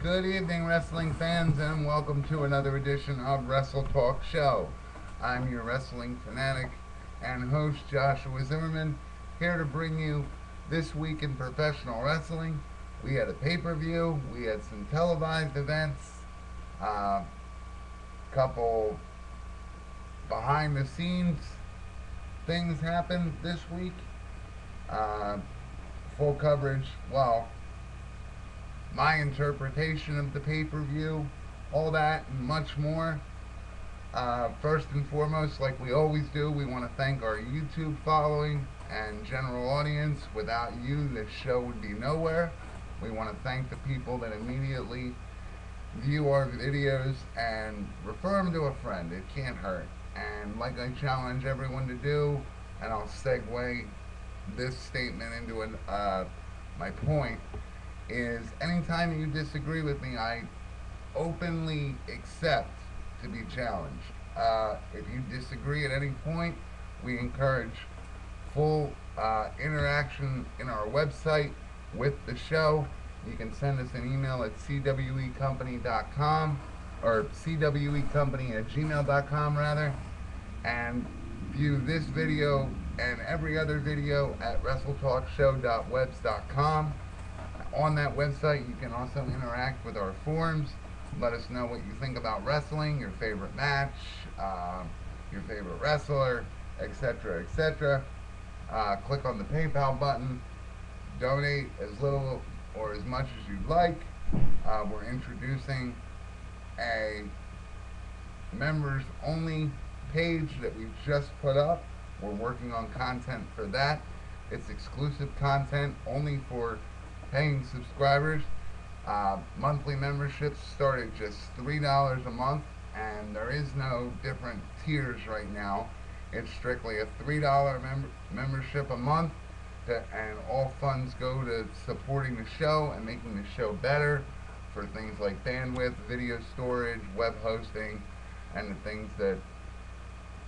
Good evening, wrestling fans, and welcome to another edition of Wrestle Talk Show. I'm your wrestling fanatic and host, Joshua Zimmerman, here to bring you this week in professional wrestling. We had a pay-per-view, we had some televised events, couple behind-the-scenes things happened this week. Uh, Full coverage, well, my interpretation of the pay-per-view, all that and much more. First and foremost, like we always do, we want to thank our YouTube following and general audience. Without you, this show would be nowhere. We want to thank the people that immediately view our videos and refer them to a friend. It can't hurt. And like I challenge everyone to do, and I'll segue this statement into my point, is anytime you disagree with me, I openly accept to be challenged. If you disagree at any point, we encourage full interaction in our website with the show. You can send us an email at cwecompany.com or cwecompany@gmail.com rather, and view this video and every other video at WrestleTalkShow.webs.com. On that website, you can also interact with our forums. Let us know what you think about wrestling, your favorite match, your favorite wrestler, etc., etc. Click on the PayPal button. Donate as little or as much as you'd like. We're introducing a members-only page that we've just put up. We're working on content for that. It's exclusive content only for paying subscribers. Monthly memberships start at just $3 a month, and there is no different tiers right now. It's strictly a $3 membership a month, and all funds go to supporting the show and making the show better for things like bandwidth, video storage, web hosting, and the things that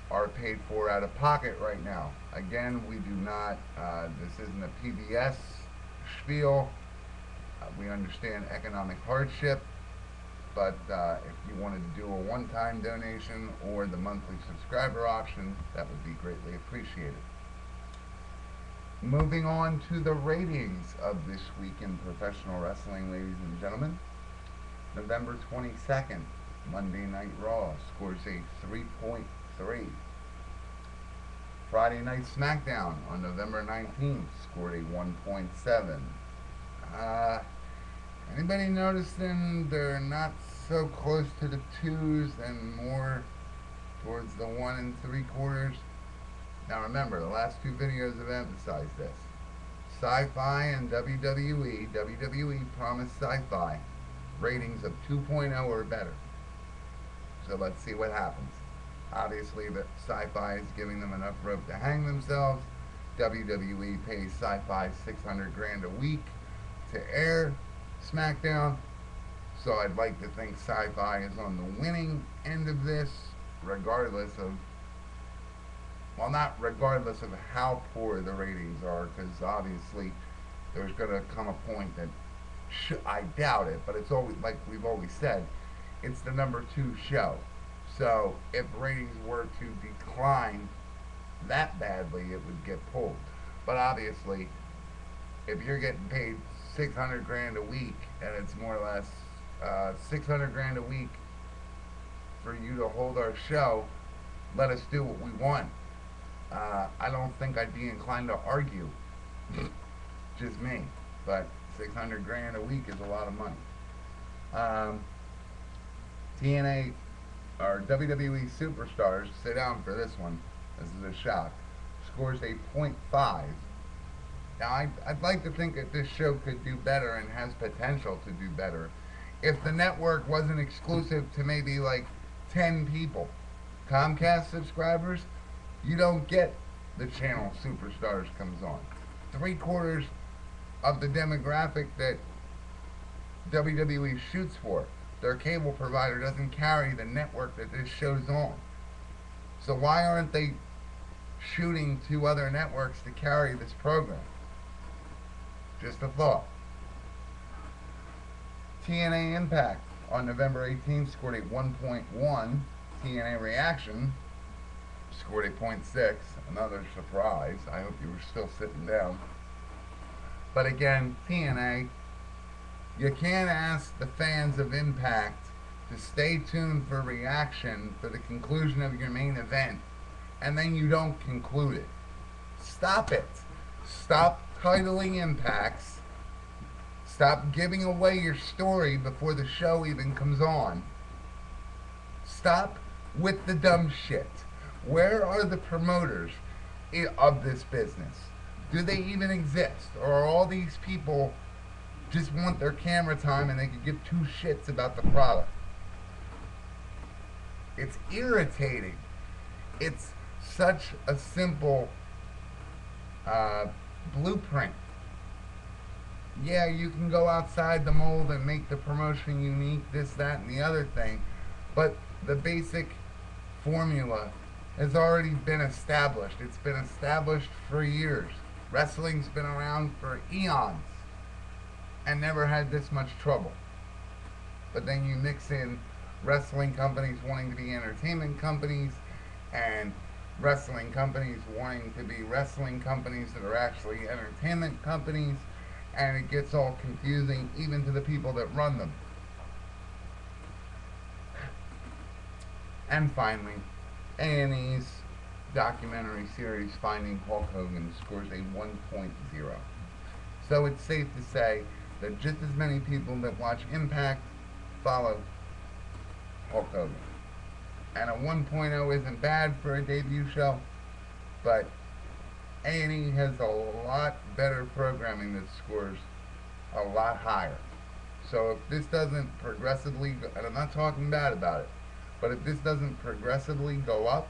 are paid for out of pocket right now. Again, we do not, this isn't a PBS spiel. We understand economic hardship, but if you wanted to do a one-time donation or the monthly subscriber option, that would be greatly appreciated. Moving on to the ratings of this week in professional wrestling, ladies and gentlemen. November 22nd, Monday Night Raw scores a 3.3. Friday Night SmackDown on November 19th scored a 1.7. Anybody noticing they're not so close to the 2s and more towards the 1 3/4? Now remember, the last two videos have emphasized this. Sci-Fi and WWE promised Sci-Fi ratings of 2.0 or better. So let's see what happens. Obviously, the Sci-Fi is giving them enough rope to hang themselves. WWE pays Sci-Fi $600,000 a week to air SmackDown. So I'd like to think Sci-Fi is on the winning end of this, regardless of, well, not regardless of how poor the ratings are, because obviously there's going to come a point that, I doubt it, but it's always, like we've always said, it's the number 2 show. So if ratings were to decline that badly, it would get pulled. But obviously, if you're getting paid $600,000 a week, and it's more or less $600,000 a week for you to hold our show, let us do what we want. I don't think I'd be inclined to argue. Just me. But $600,000 a week is a lot of money. TNA or WWE Superstars, sit down for this one. This is a shock. Scores a 0.5. Now, I'd like to think that this show could do better and has potential to do better if the network wasn't exclusive to maybe like 10 people. Comcast subscribers, you don't get the channel Superstars comes on. 3/4 of the demographic that WWE shoots for, their cable provider doesn't carry the network that this show's on. So why aren't they shooting to other networks to carry this program? Just a thought. TNA Impact on November 18th scored a 1.1. TNA Reaction scored a 0.6. Another surprise. I hope you were still sitting down. But again, TNA, you can't ask the fans of Impact to stay tuned for Reaction for the conclusion of your main event, and then you don't conclude it. Stop it. Stop titling Impacts. Stop giving away your story before the show even comes on. Stop with the dumb shit. Where are the promoters of this business? Do they even exist? Or are all these people just want their camera time and they could give two shits about the product? It's irritating. It's such a simple blueprint. Yeah, you can go outside the mold and make the promotion unique, this, that, and the other thing, but the basic formula has already been established. It's been established for years. Wrestling's been around for eons and never had this much trouble. But then you mix in wrestling companies wanting to be entertainment companies and wrestling companies wanting to be wrestling companies that are actually entertainment companies, and it gets all confusing even to the people that run them. And finally, A&E's documentary series Finding Hulk Hogan scores a 1.0. So it's safe to say that just as many people that watch Impact follow Hulk Hogan. And a 1.0 isn't bad for a debut show, but A&E has a lot better programming that scores a lot higher. So if this doesn't progressively, and I'm not talking bad about it, but if this doesn't progressively go up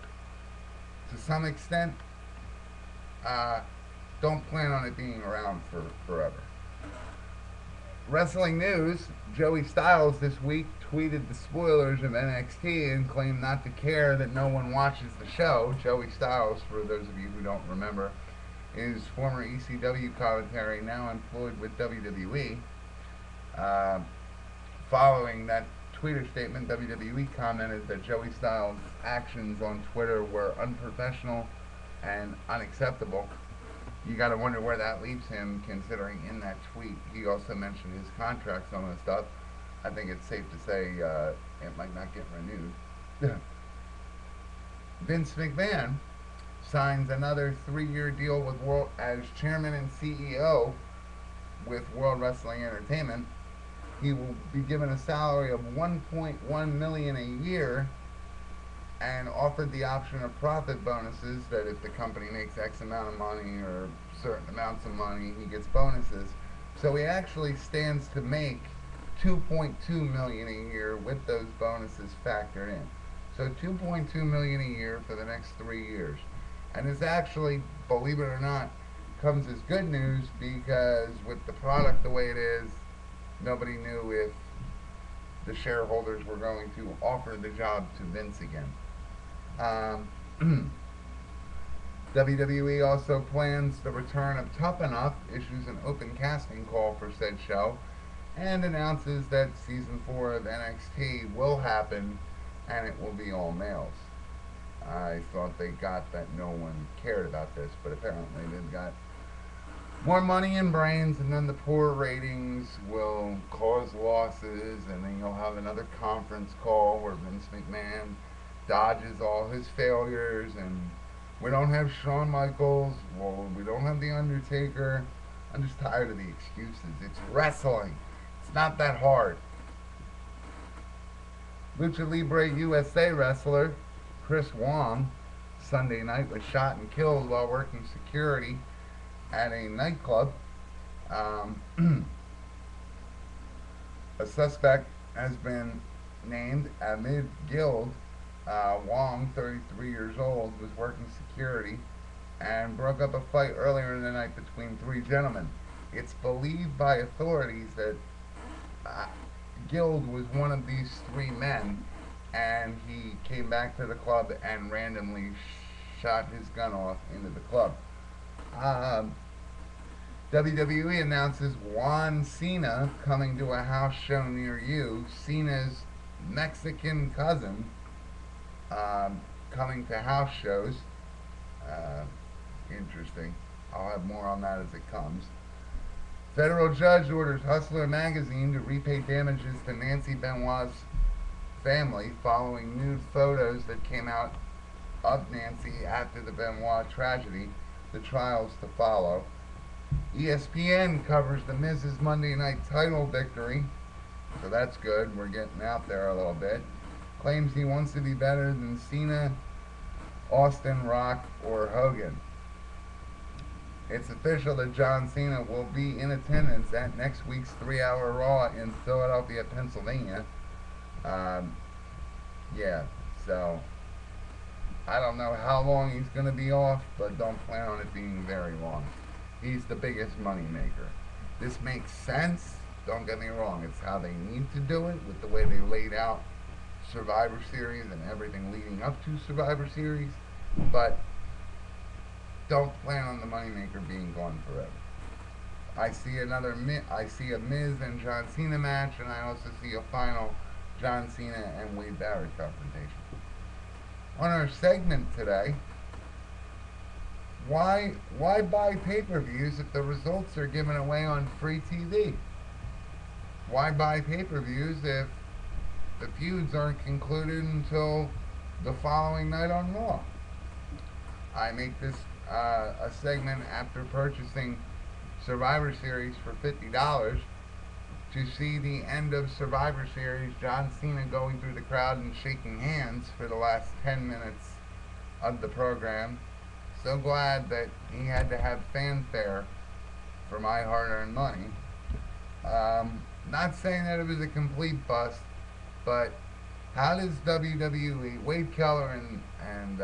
to some extent, don't plan on it being around for forever. Wrestling news, Joey Styles this week tweeted the spoilers of NXT and claimed not to care that no one watches the show. Joey Styles, for those of you who don't remember, is former ECW commentary, now employed with WWE. Following that Twitter statement, WWE commented that Joey Styles' actions on Twitter were unprofessional and unacceptable. You got to wonder where that leaves him, considering in that tweet he also mentioned his contract, some of the stuff. I think it's safe to say it might not get renewed. Vince McMahon signs another 3-year deal with World as chairman and CEO with World Wrestling Entertainment. He will be given a salary of $1.1 million a year and offered the option of profit bonuses, that if the company makes X amount of money or certain amounts of money, he gets bonuses. So he actually stands to make $2.2 million a year with those bonuses factored in. So $2.2 million a year for the next 3 years. And this actually, believe it or not, comes as good news, because with the product the way it is, nobody knew if the shareholders were going to offer the job to Vince again. WWE also plans the return of Tough Enough, issues an open casting call for said show, and announces that season 4 of NXT will happen and it will be all males. I thought they got that no one cared about this, but apparently they've got more money and brains, and then the poor ratings will cause losses, and then you'll have another conference call where Vince McMahon dodges all his failures, and we don't have Shawn Michaels, well, we don't have The Undertaker. I'm just tired of the excuses. It's wrestling. It's not that hard. Lucha Libre USA wrestler Chris Wong Sunday night was shot and killed while working security at a nightclub. A suspect has been named Amid Guild. Wong, 33 years old, was working security and broke up a fight earlier in the night between 3 gentlemen. It's believed by authorities that Guild was one of these 3 men, and he came back to the club and randomly shot his gun off into the club. WWE announces Juan Cena coming to a house show near you. Cena's Mexican cousin coming to house shows. Uh, Interesting. I'll have more on that as it comes. Federal judge orders Hustler magazine to repay damages to Nancy Benoit's family following nude photos that came out of Nancy after the Benoit tragedy. The trials to follow. ESPN covers The Miz's Monday Night title victory, so that's good. We're getting out there a little bit. Claims he wants to be better than Cena, Austin, Rock, or Hogan. It's official that John Cena will be in attendance at next week's 3-hour Raw in Philadelphia, Pennsylvania. Yeah, so I don't know how long he's going to be off, but don't plan on it being very long. He's the biggest money maker. This makes sense. Don't get me wrong. It's how they need to do it with the way they laid out Survivor Series and everything leading up to Survivor Series. But don't plan on the moneymaker being gone forever. I see a Miz and John Cena match, and I also see a final John Cena and Wade Barrett confrontation. On our segment today, why buy pay-per-views if the results are given away on free TV? Why buy pay-per-views if the feuds aren't concluded until the following night on Raw? I make this a segment after purchasing Survivor Series for $50 to see the end of Survivor Series, John Cena going through the crowd and shaking hands for the last 10 minutes of the program. So glad that he had to have fanfare for my hard-earned money. Not saying that it was a complete bust, but how does WWE, Wade Keller and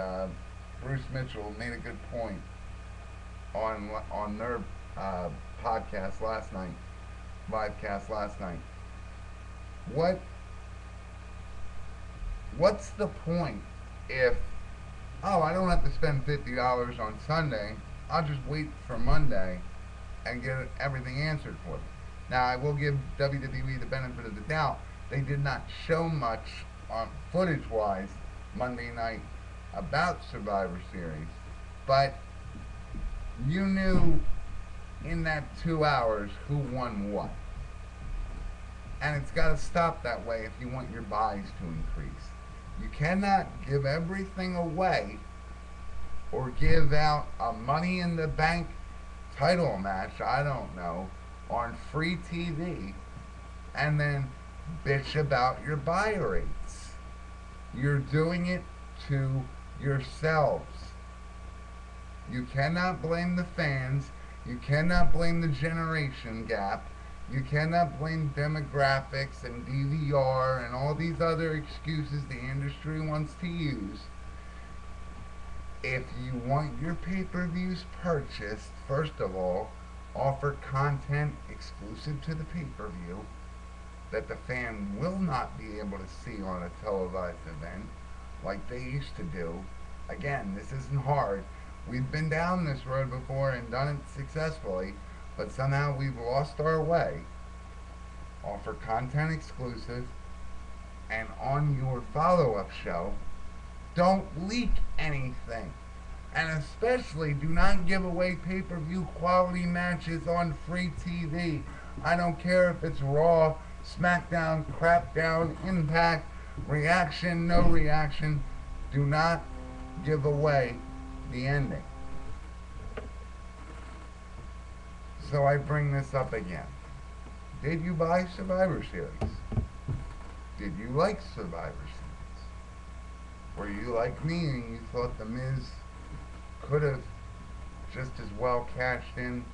Bruce Mitchell made a good point on their podcast last night, livecast last night. What's the point if, oh, I don't have to spend $50 on Sunday, I'll just wait for Monday and get everything answered for them. Now, I will give WWE the benefit of the doubt. They did not show much footage-wise Monday night about Survivor Series, but you knew in that 2 hours who won what. And it's got to stop that way if you want your buys to increase. You cannot give everything away or give out a Money in the Bank title match, I don't know, on free TV and then bitch about your buy rates. You're doing it to yourselves. You cannot blame the fans. You cannot blame the generation gap. You cannot blame demographics and DVR and all these other excuses the industry wants to use. If you want your pay-per-views purchased, first of all, offer content exclusive to the pay-per-view that the fan will not be able to see on a televised event like they used to do. Again, this isn't hard. We've been down this road before and done it successfully, but somehow we've lost our way. Offer content exclusive, and on your follow-up show, don't leak anything. And especially do not give away pay-per-view quality matches on free TV. I don't care if it's Raw, SmackDown, Crapdown, Impact, reaction, no reaction. Do not give away the ending. So I bring this up again. Did you buy Survivor Series? Did you like Survivor Series? Were you like me and you thought The Miz could have just as well cashed in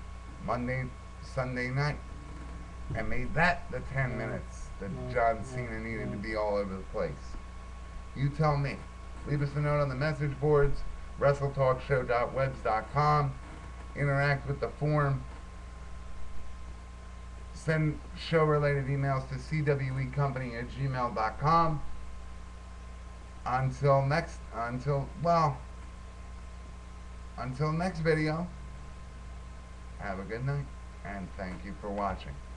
Sunday night and made that the 10 minutes that John Cena needed to be all over the place? You tell me. Leave us a note on the message boards, WrestleTalkShow.webs.com. Interact with the forum. Send show-related emails to cwecompany@gmail.com. Until next video, have a good night. and thank you for watching.